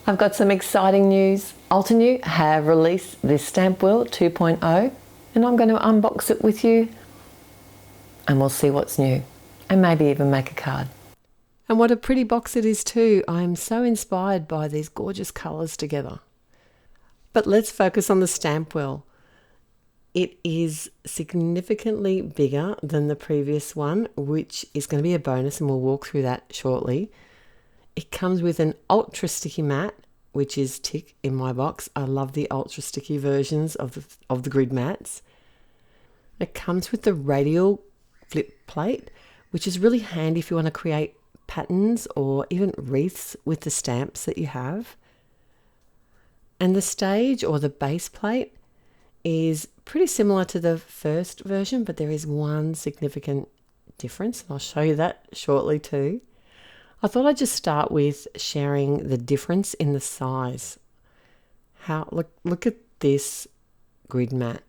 I've got some exciting news. Altenew have released this Stampwheel 2.0 and I'm going to unbox it with you and we'll see what's new and maybe even make a card. And what a pretty box it is too. I am so inspired by these gorgeous colours together. But let's focus on the Stampwheel. It is significantly bigger than the previous one, which is going to be a bonus and we'll walk through that shortly. It comes with an ultra sticky mat, which is tick in my box. I love the ultra sticky versions of the grid mats. It comes with the radial flip plate, which is really handy if you want to create patterns or even wreaths with the stamps that you have. And the stage or the base plate is pretty similar to the first version, but there is one significant difference, and I'll show you that shortly too. I thought I'd just start with sharing the difference in the size. Look at this grid mat.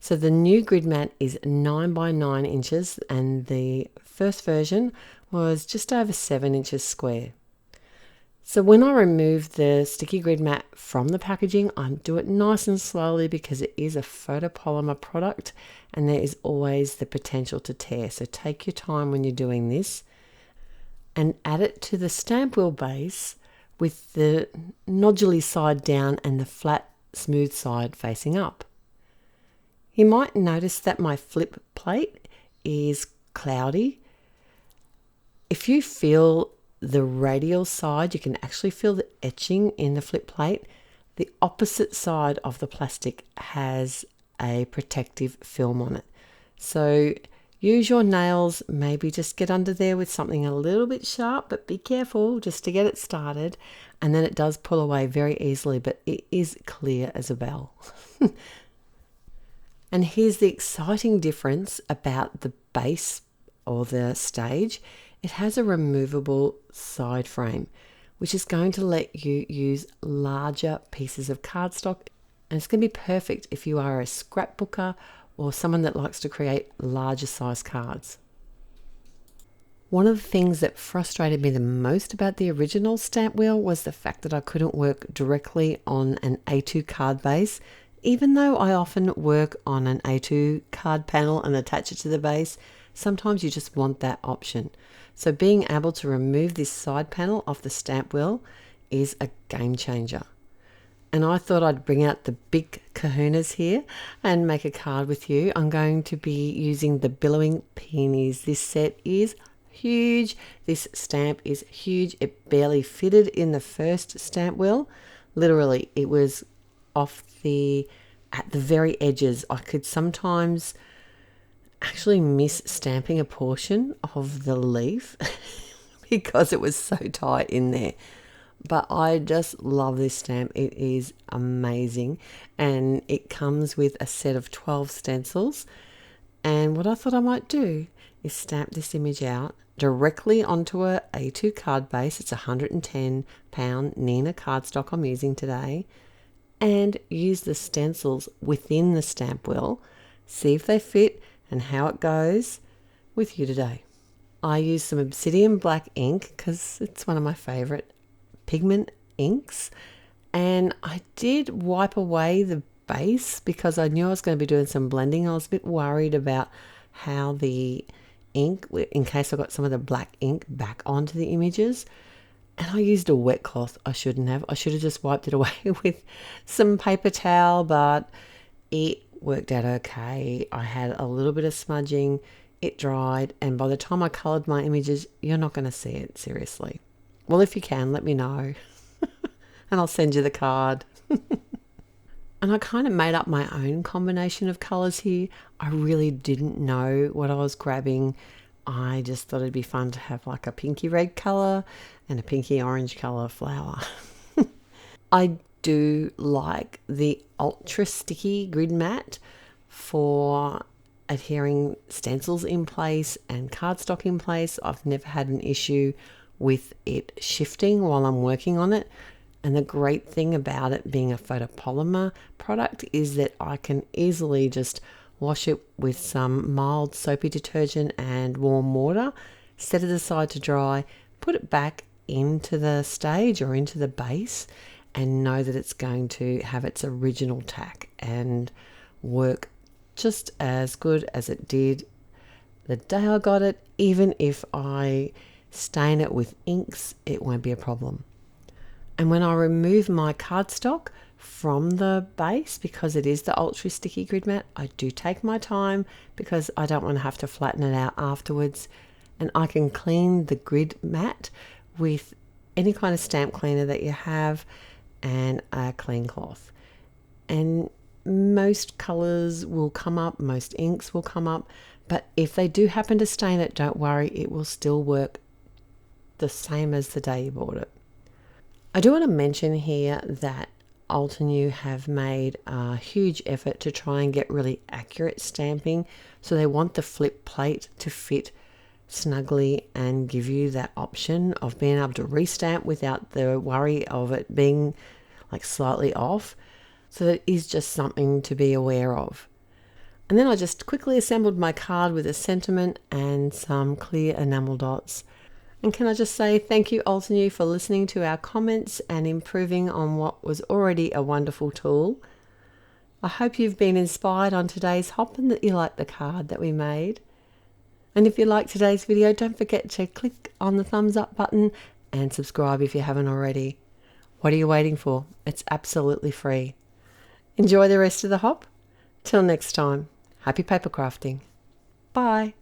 So the new grid mat is 9 by 9 inches and the first version was just over 7 inches square. So when I remove the sticky grid mat from the packaging, I do it nice and slowly because it is a photopolymer product and there is always the potential to tear. So take your time when you're doing this and add it to the Stampwheel base with the noduly side down and the flat, smooth side facing up. You might notice that my flip plate is cloudy. If you feel the radial side, you can actually feel the etching in the flip plate. The opposite side of the plastic has a protective film on it. So use your nails, maybe just get under there with something a little bit sharp, but be careful just to get it started. And then it does pull away very easily, but it is clear as a bell. And here's the exciting difference about the base or the stage. It has a removable side frame, which is going to let you use larger pieces of cardstock. And it's going to be perfect if you are a scrapbooker or someone that likes to create larger size cards. One of the things that frustrated me the most about the original Stampwheel was the fact that I couldn't work directly on an A2 card base. Even though I often work on an A2 card panel and attach it to the base, sometimes you just want that option. So being able to remove this side panel off the Stampwheel is a game changer. And I thought I'd bring out the big kahunas here and make a card with you. I'm going to be using the Billowing Peonies. This set is huge. This stamp is huge. It barely fitted in the first Stampwheel. Literally, it was at the very edges. I could sometimes actually miss stamping a portion of the leaf because it was so tight in there. But I just love this stamp. It is amazing. And it comes with a set of 12 stencils. And what I thought I might do is stamp this image out directly onto a A2 card base. It's a 110-pound Nina cardstock I'm using today. And use the stencils within the Stampwheel. See if they fit and how it goes with you today. I use some Obsidian Black ink because it's one of my favorite pigment inks, and I did wipe away the base because I knew I was going to be doing some blending. I was a bit worried about how the ink, in case I got some of the black ink back onto the images, and I used a wet cloth. I shouldn't have. I should have just wiped it away with some paper towel, but it worked out okay. I had a little bit of smudging, it dried, and by the time I coloured my images, you're not going to see it, seriously. Well, if you can, let me know and I'll send you the card. And I kind of made up my own combination of colours here. I really didn't know what I was grabbing. I just thought it'd be fun to have like a pinky red colour and a pinky orange colour flower. I do like the ultra sticky grid mat for adhering stencils in place and cardstock in place. I've never had an issue with it shifting while I'm working on it. And the great thing about it being a photopolymer product is that I can easily just wash it with some mild soapy detergent and warm water, set it aside to dry, put it back into the stage or into the base and know that it's going to have its original tack and work just as good as it did the day I got it. Even if I stain it with inks, it won't be a problem. And when I remove my cardstock from the base, because it is the ultra sticky grid mat, I do take my time because I don't want to have to flatten it out afterwards. And I can clean the grid mat with any kind of stamp cleaner that you have and a clean cloth. And most colors will come up, most inks will come up, but if they do happen to stain it, don't worry, it will still work the same as the day you bought it. I do want to mention here that Altenew have made a huge effort to try and get really accurate stamping. So they want the flip plate to fit snugly and give you that option of being able to restamp without the worry of it being like slightly off. So that is just something to be aware of. And then I just quickly assembled my card with a sentiment and some clear enamel dots. And can I just say thank you, Altenew, for listening to our comments and improving on what was already a wonderful tool. I hope you've been inspired on today's hop and that you like the card that we made. And if you like today's video, don't forget to click on the thumbs up button and subscribe if you haven't already. What are you waiting for? It's absolutely free. Enjoy the rest of the hop. Till next time, happy paper crafting. Bye.